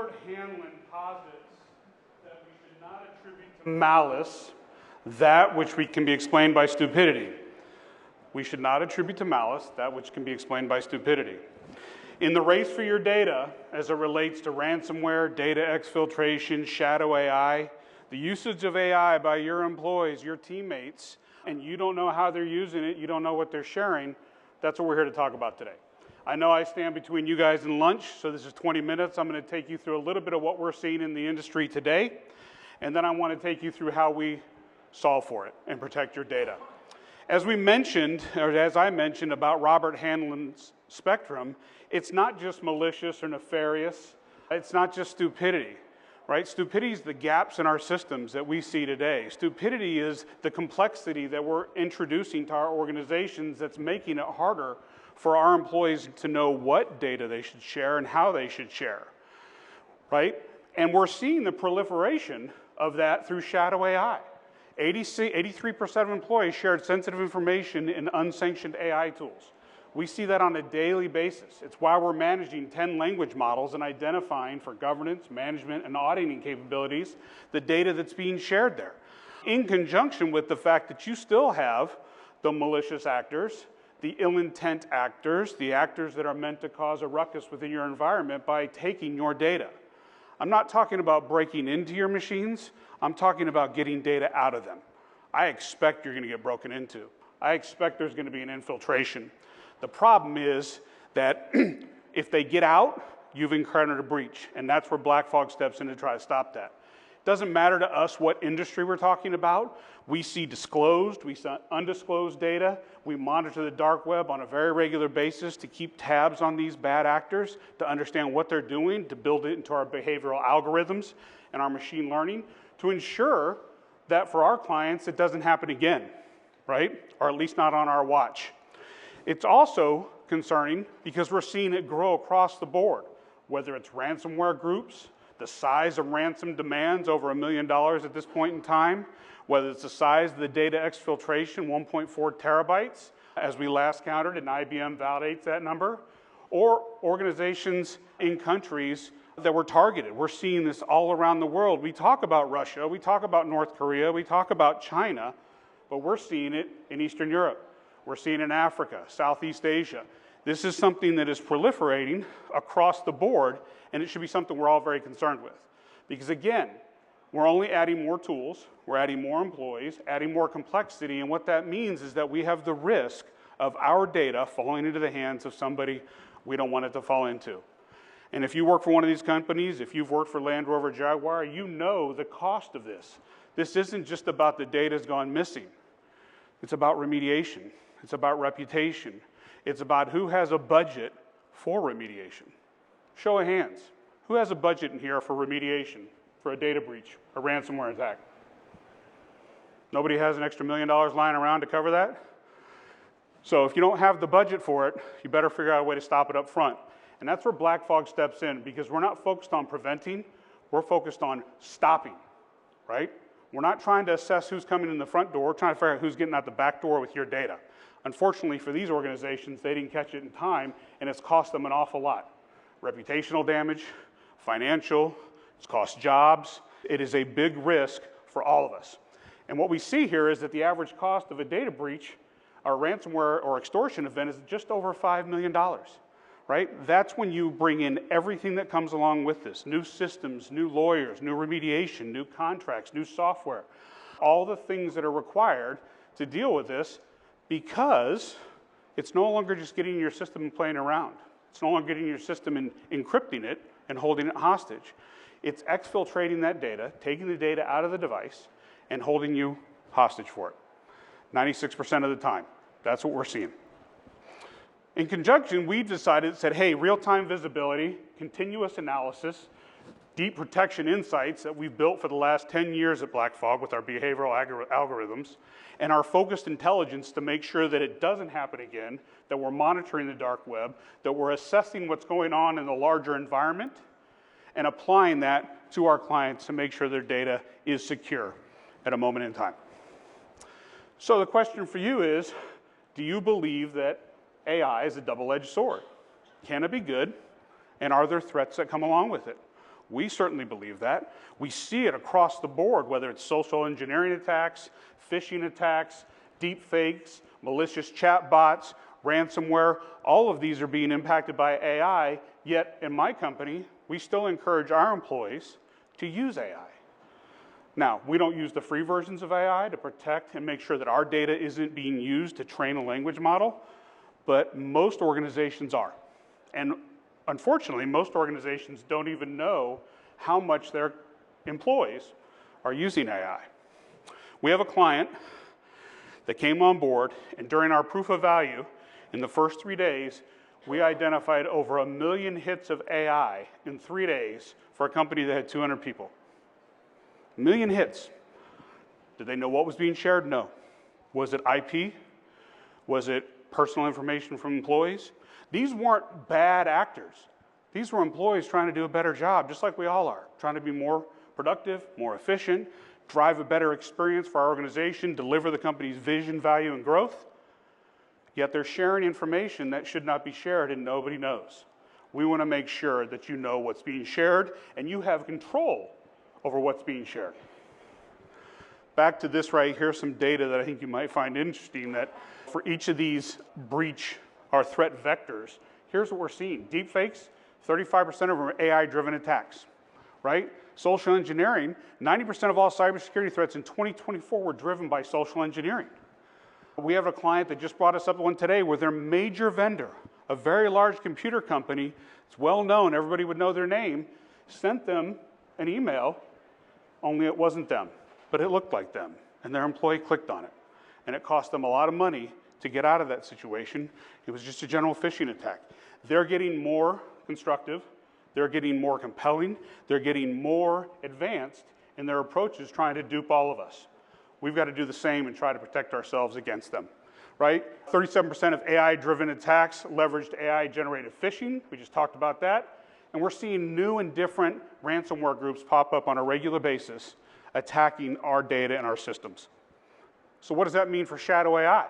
Robert Hanlon posits that we should not attribute to malice that which can be explained by stupidity. We should not attribute to malice that which can be explained by stupidity. In the race for your data, as it relates to ransomware, data exfiltration, shadow AI, the usage of AI by your employees, your teammates, and you don't know how they're using it, you don't know what they're sharing, that's what we're here to talk about today. I know I stand between you guys and lunch, so this is 20 minutes. I'm going to take you through a little bit of what we're seeing in the industry today, and then I want to take you through how we solve for it and protect your data. As we mentioned, or as I mentioned about Robert Hanlon's spectrum, it's not just malicious or nefarious. It's not just stupidity, right? Stupidity is the gaps in our systems that we see today. Stupidity is the complexity that we're introducing to our organizations that's making it harder for our employees to know what data they should share and how they should share, right? And we're seeing the proliferation of that through shadow AI. 83% of employees shared sensitive information in unsanctioned AI tools. We see that on a daily basis. It's why we're managing 10 language models and identifying for governance, management, and auditing capabilities the data that's being shared there. In conjunction with the fact that you still have the malicious actors, the ill intent actors, the actors that are meant to cause a ruckus within your environment by taking your data. I'm not talking about breaking into your machines. I'm talking about getting data out of them. I expect you're going to get broken into. I expect there's going to be an infiltration. The problem is that if they get out, you've encountered a breach, and that's where BlackFog steps in to try to stop that. It doesn't matter to us what industry we're talking about. We see disclosed, we see undisclosed data. We monitor the dark web on a very regular basis to keep tabs on these bad actors, to understand what they're doing, to build it into our behavioral algorithms and our machine learning, to ensure that for our clients it doesn't happen again, right? Or at least not on our watch. It's also concerning because we're seeing it grow across the board, whether it's ransomware groups, the size of ransom demands over $1 million at this point in time, whether it's the size of the data exfiltration, 1.4 terabytes, as we last counted, and IBM validates that number, or organizations in countries that were targeted. We're seeing this all around the world. We talk about Russia, we talk about North Korea, we talk about China, but we're seeing it in Eastern Europe. We're seeing it in Africa, Southeast Asia. This is something that is proliferating across the board, and it should be something we're all very concerned with. Because again, we're only adding more tools, we're adding more employees, adding more complexity, and what that means is that we have the risk of our data falling into the hands of somebody we don't want it to fall into. And if you work for one of these companies, if you've worked for Land Rover Jaguar, you know the cost of this. This isn't just about the data's gone missing. It's about remediation. It's about reputation. It's about who has a budget for remediation. Show of hands. Who has a budget in here for remediation, for a data breach, a ransomware attack? Nobody has an extra $1 million lying around to cover that? So if you don't have the budget for it, you better figure out a way to stop it up front. And that's where BlackFog steps in, because we're not focused on preventing, we're focused on stopping, right? We're not trying to assess who's coming in the front door, we're trying to figure out who's getting out the back door with your data. Unfortunately for these organizations, they didn't catch it in time, and it's cost them an awful lot. Reputational damage, financial, it's cost jobs. It is a big risk for all of us. And what we see here is that the average cost of a data breach or ransomware or extortion event is just over $5 million, right? That's when you bring in everything that comes along with this. New systems, new lawyers, new remediation, new contracts, new software. All the things that are required to deal with this, because it's no longer just getting your system and playing around. It's no longer getting your system and encrypting it and holding it hostage. It's exfiltrating that data, taking the data out of the device, and holding you hostage for it. 96% of the time. That's what we're seeing. In conjunction, we've decided, said, hey, real-time visibility, continuous analysis, deep protection insights that we've built for the last 10 years at BlackFog with our behavioral algorithms, and our focused intelligence to make sure that it doesn't happen again, that we're monitoring the dark web, that we're assessing what's going on in the larger environment, and applying that to our clients to make sure their data is secure at a moment in time. So the question for you is, do you believe that AI is a double-edged sword? Can it be good? And are there threats that come along with it? We certainly believe that. We see it across the board, whether it's social engineering attacks, phishing attacks, deep fakes, malicious chat bots, ransomware. All of these are being impacted by AI, yet in my company, we still encourage our employees to use AI. Now, we don't use the free versions of AI to protect and make sure that our data isn't being used to train a language model, but most organizations are. And unfortunately, most organizations don't even know how much their employees are using AI. We have a client that came on board, and during our proof of value, in the first 3 days, we identified over 1 million hits of AI in 3 days for a company that had 200 people. 1 million hits. Did they know what was being shared? No. Was it IP? Was it personal information from employees? These weren't bad actors. These were employees trying to do a better job, just like we all are, trying to be more productive, more efficient, drive a better experience for our organization, deliver the company's vision, value, and growth. Yet they're sharing information that should not be shared and nobody knows. We want to make sure that you know what's being shared and you have control over what's being shared. Back to this right here, some data that I think you might find interesting, that for each of these breach or threat vectors, here's what we're seeing. Deepfakes, 35% of them are AI-driven attacks, right? Social engineering, 90% of all cybersecurity threats in 2024 were driven by social engineering. We have a client that just brought us up one today where their major vendor, a very large computer company, it's well known, everybody would know their name, sent them an email, only it wasn't them, but it looked like them, and their employee clicked on it. And it cost them a lot of money to get out of that situation. It was just a general phishing attack. They're getting more constructive, they're getting more compelling, they're getting more advanced in their approaches trying to dupe all of us. We've got to do the same and try to protect ourselves against them, right? 37% of AI-driven attacks leveraged AI-generated phishing. We just talked about that. And we're seeing new and different ransomware groups pop up on a regular basis attacking our data and our systems. So what does that mean for shadow AI?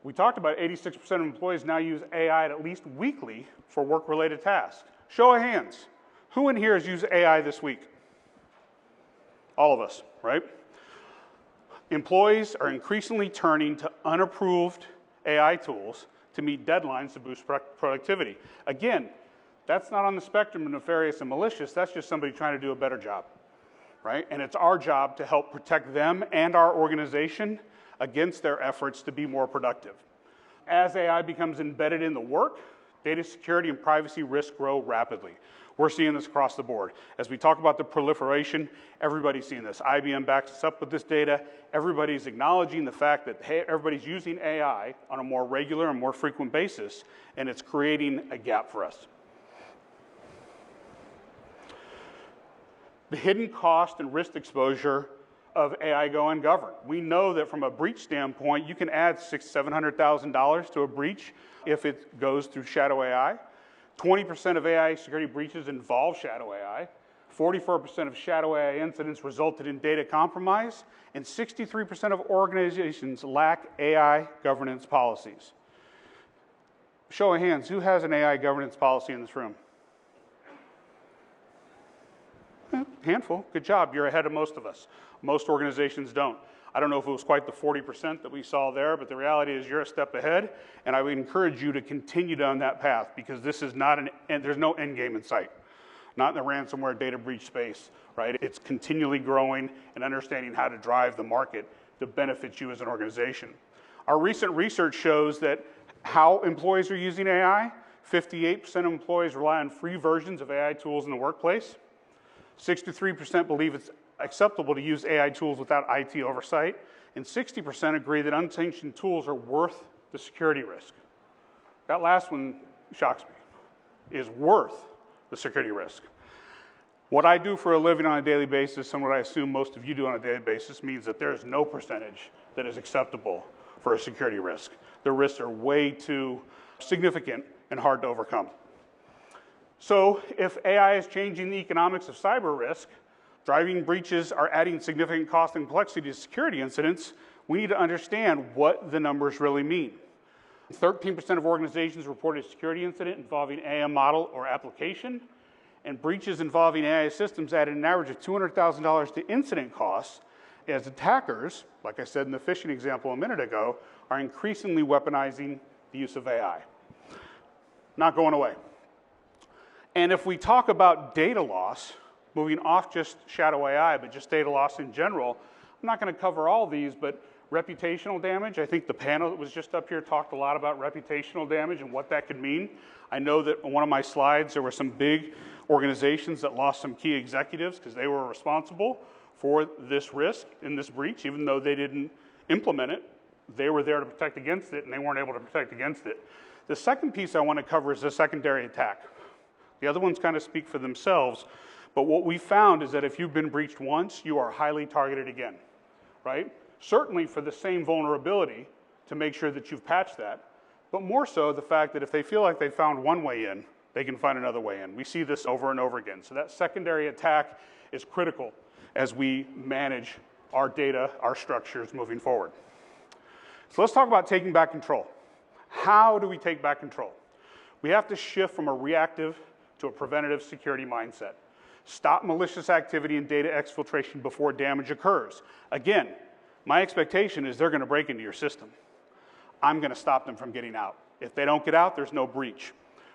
We talked about 86% of employees now use AI at least weekly for work-related tasks. Show of hands. Who in here has used AI this week? All of us, right? Employees are increasingly turning to unapproved AI tools to meet deadlines to boost productivity. Again, that's not on the spectrum of nefarious and malicious, that's just somebody trying to do a better job, right? And it's our job to help protect them and our organization against their efforts to be more productive. As AI becomes embedded in the work, data security and privacy risks grow rapidly. We're seeing this across the board. As we talk about the proliferation, everybody's seeing this. IBM backs us up with this data. Everybody's acknowledging the fact that, hey, everybody's using AI on a more regular and more frequent basis, and it's creating a gap for us. The hidden cost and risk exposure of AI go ungoverned. We know that from a breach standpoint, you can add $600,000 to $700,000 to a breach if it goes through shadow AI. 20% of AI security breaches involve shadow AI. 44% of shadow AI incidents resulted in data compromise, and 63% of organizations lack AI governance policies. Show of hands, who has an AI governance policy in this room? Handful, good job, you're ahead of most of us. Most organizations don't. I don't know if it was quite the 40% that we saw there, but the reality is you're a step ahead, and I would encourage you to continue down that path because this is not there's no end game in sight. Not in the ransomware data breach space, right? It's continually growing and understanding how to drive the market to benefit you as an organization. Our recent research shows that how employees are using AI, 58% of employees rely on free versions of AI tools in the workplace. 63% believe it's acceptable to use AI tools without IT oversight, and 60% agree that unsanctioned tools are worth the security risk. That last one shocks me, is worth the security risk. What I do for a living on a daily basis, and what I assume most of you do on a daily basis, means that there is no percentage that is acceptable for a security risk. The risks are way too significant and hard to overcome. So if AI is changing the economics of cyber risk, driving breaches are adding significant cost and complexity to security incidents, we need to understand what the numbers really mean. 13% of organizations reported a security incident involving AI model or application, And breaches involving AI systems added an average of $200,000 to incident costs, as attackers, like I said in the phishing example a minute ago, are increasingly weaponizing the use of AI. Not going away. And if we talk about data loss, moving off just shadow AI, but just data loss in general, I'm not going to cover all these, but reputational damage, I think the panel that was just up here talked a lot about reputational damage and what that could mean. I know that on one of my slides, there were some big organizations that lost some key executives because they were responsible for this risk in this breach, even though they didn't implement it. They were there to protect against it, and they weren't able to protect against it. The second piece I want to cover is the secondary attack. The other ones kind of speak for themselves, but what we found is that if you've been breached once, you are highly targeted again, right? Certainly for the same vulnerability to make sure that you've patched that, but more so the fact that if they feel like they found one way in, they can find another way in. We see this over and over again. So that secondary attack is critical as we manage our data, our structures moving forward. So let's talk about taking back control. How do we take back control? We have to shift from a reactive to a preventative security mindset. Stop malicious activity and data exfiltration before damage occurs. Again, my expectation is they're going to break into your system. I'm going to stop them from getting out. If they don't get out, there's no breach,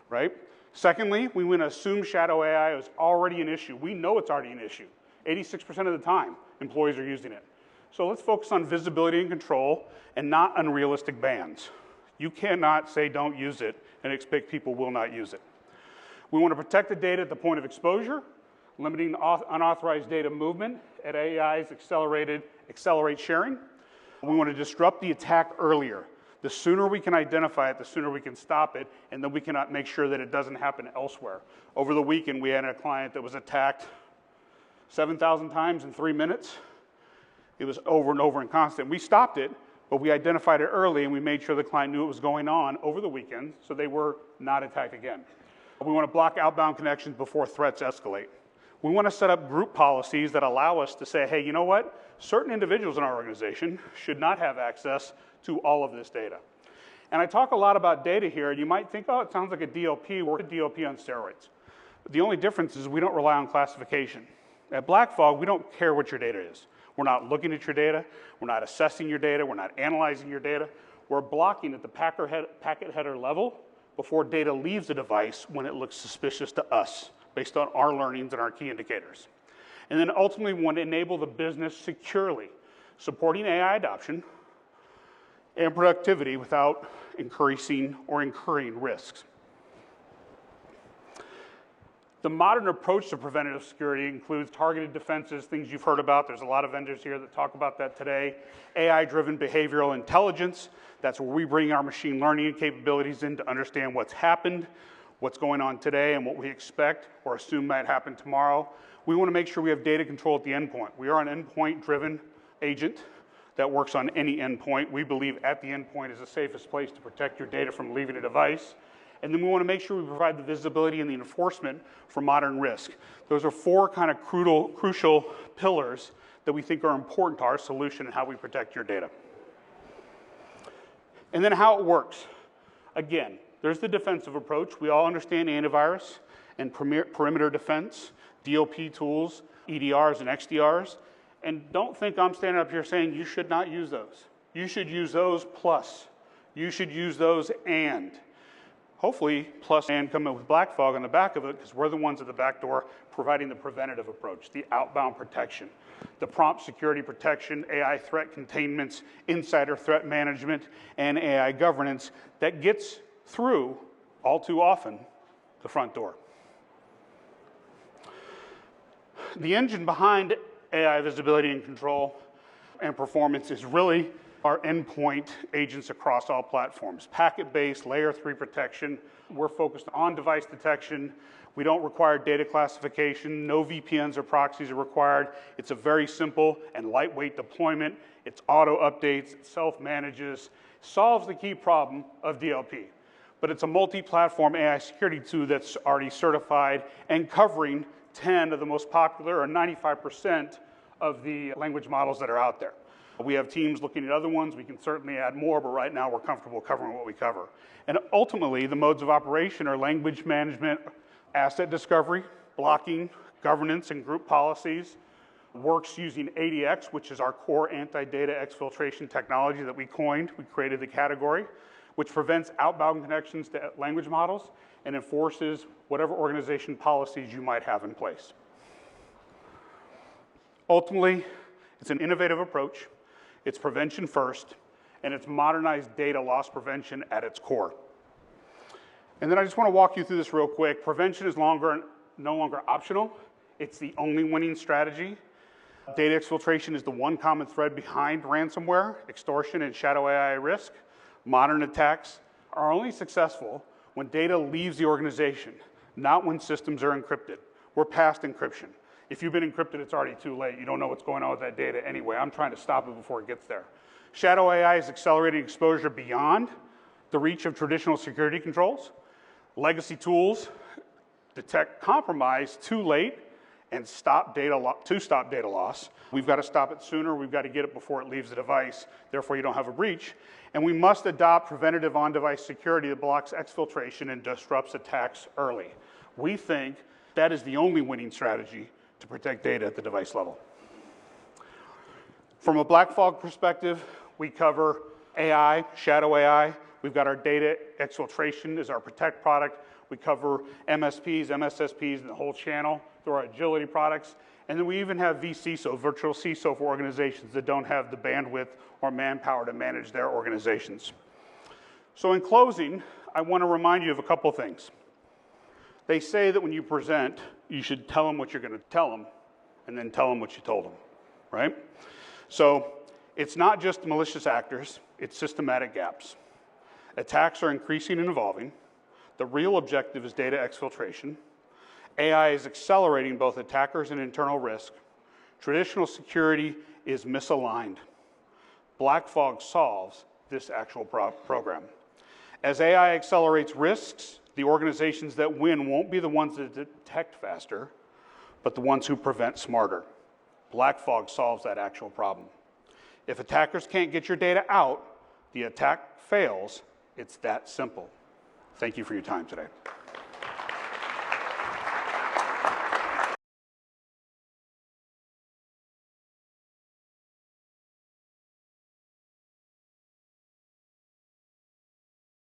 right? Secondly, we want to assume shadow AI is already an issue. We know it's already an issue. 86% of the time, employees are using it. So let's focus on visibility and control and not unrealistic bans. You cannot say don't use it and expect people will not use it. We want to protect the data at the point of exposure, limiting unauthorized data movement at AI's accelerate sharing. We want to disrupt the attack earlier. The sooner we can identify it, the sooner we can stop it, and then we can make sure that it doesn't happen elsewhere. Over the weekend, we had a client that was attacked 7,000 times in 3 minutes. It was over and over and constant. We stopped it, but we identified it early, and we made sure the client knew what was going on over the weekend, so they were not attacked again. We want to block outbound connections before threats escalate. We want to set up group policies that allow us to say, hey, you know what? Certain individuals in our organization should not have access to all of this data. And I talk a lot about data here, and you might think, oh, it sounds like a DLP. We're a DLP on steroids. The only difference is we don't rely on classification. At BlackFog, we don't care what your data is. We're not looking at your data. We're not assessing your data. We're not analyzing your data. We're blocking at the packet header level before data leaves the device when it looks suspicious to us, based on our learnings and our key indicators. And then ultimately, we want to enable the business securely, supporting AI adoption and productivity without increasing or incurring risks. The modern approach to preventative security includes targeted defenses, things you've heard about. There's a lot of vendors here that talk about that today. AI-driven behavioral intelligence. That's where we bring our machine learning capabilities in to understand what's happened, what's going on today, and what we expect or assume might happen tomorrow. We want to make sure we have data control at the endpoint. We are an endpoint-driven agent that works on any endpoint. We believe at the endpoint is the safest place to protect your data from leaving a device. And then we want to make sure we provide the visibility and the enforcement for modern risk. Those are four kind of crucial pillars that we think are important to our solution and how we protect your data. And then how it works. Again, there's the defensive approach. We all understand antivirus and perimeter defense, DLP tools, EDRs and XDRs. And don't think I'm standing up here saying you should not use those. You should use those plus. You should use those and. Hopefully, plus and come in with BlackFog on the back of it, because we're the ones at the back door providing the preventative approach, the outbound protection, the prompt security protection, AI threat containments, insider threat management, and AI governance that gets through, all too often, the front door. The engine behind AI visibility and control and performance is really our endpoint agents across all platforms. Packet-based, layer 3 protection. We're focused on device detection. We don't require data classification. No VPNs or proxies are required. It's a very simple and lightweight deployment. It's auto updates, it self-manages, solves the key problem of DLP. But it's a multi-platform AI security tool that's already certified and covering 10 of the most popular, or 95% of the language models that are out there. We have teams looking at other ones. We can certainly add more, but right now we're comfortable covering what we cover. And ultimately, the modes of operation are language management, asset discovery, blocking, governance, and group policies. Works using ADX, which is our core anti-data exfiltration technology that we coined. We created the category, which prevents outbound connections to language models and enforces whatever organization policies you might have in place. Ultimately, it's an innovative approach, it's prevention first, and it's modernized data loss prevention at its core. And then I just want to walk you through this real quick. Prevention is no longer optional. It's the only winning strategy. Data exfiltration is the one common thread behind ransomware, extortion, and shadow AI risk. Modern attacks are only successful when data leaves the organization, not when systems are encrypted. We're past encryption. If you've been encrypted, it's already too late. You don't know what's going on with that data anyway. I'm trying to stop it before it gets there. Shadow AI is accelerating exposure beyond the reach of traditional security controls. Legacy tools detect compromise too late and stop data loss. We've got to stop it sooner. We've got to get it before it leaves the device. Therefore, you don't have a breach. And we must adopt preventative on-device security that blocks exfiltration and disrupts attacks early. We think that is the only winning strategy to protect data at the device level. From a BlackFog perspective, we cover AI, shadow AI. We've got our data exfiltration as our protect product. We cover MSPs, MSSPs, and the whole channel through our agility products. And then we even have vCISO, virtual CISO for organizations that don't have the bandwidth or manpower to manage their organizations. So in closing, I want to remind you of a couple things. They say that when you present, you should tell them what you're going to tell them, and then tell them what you told them, right? So it's not just malicious actors, it's systematic gaps. Attacks are increasing and evolving. The real objective is data exfiltration. AI is accelerating both attackers and internal risk. Traditional security is misaligned. BlackFog solves this actual program. As AI accelerates risks, the organizations that win won't be the ones that detect faster, but the ones who prevent smarter. BlackFog solves that actual problem. If attackers can't get your data out, the attack fails. It's that simple. Thank you for your time today.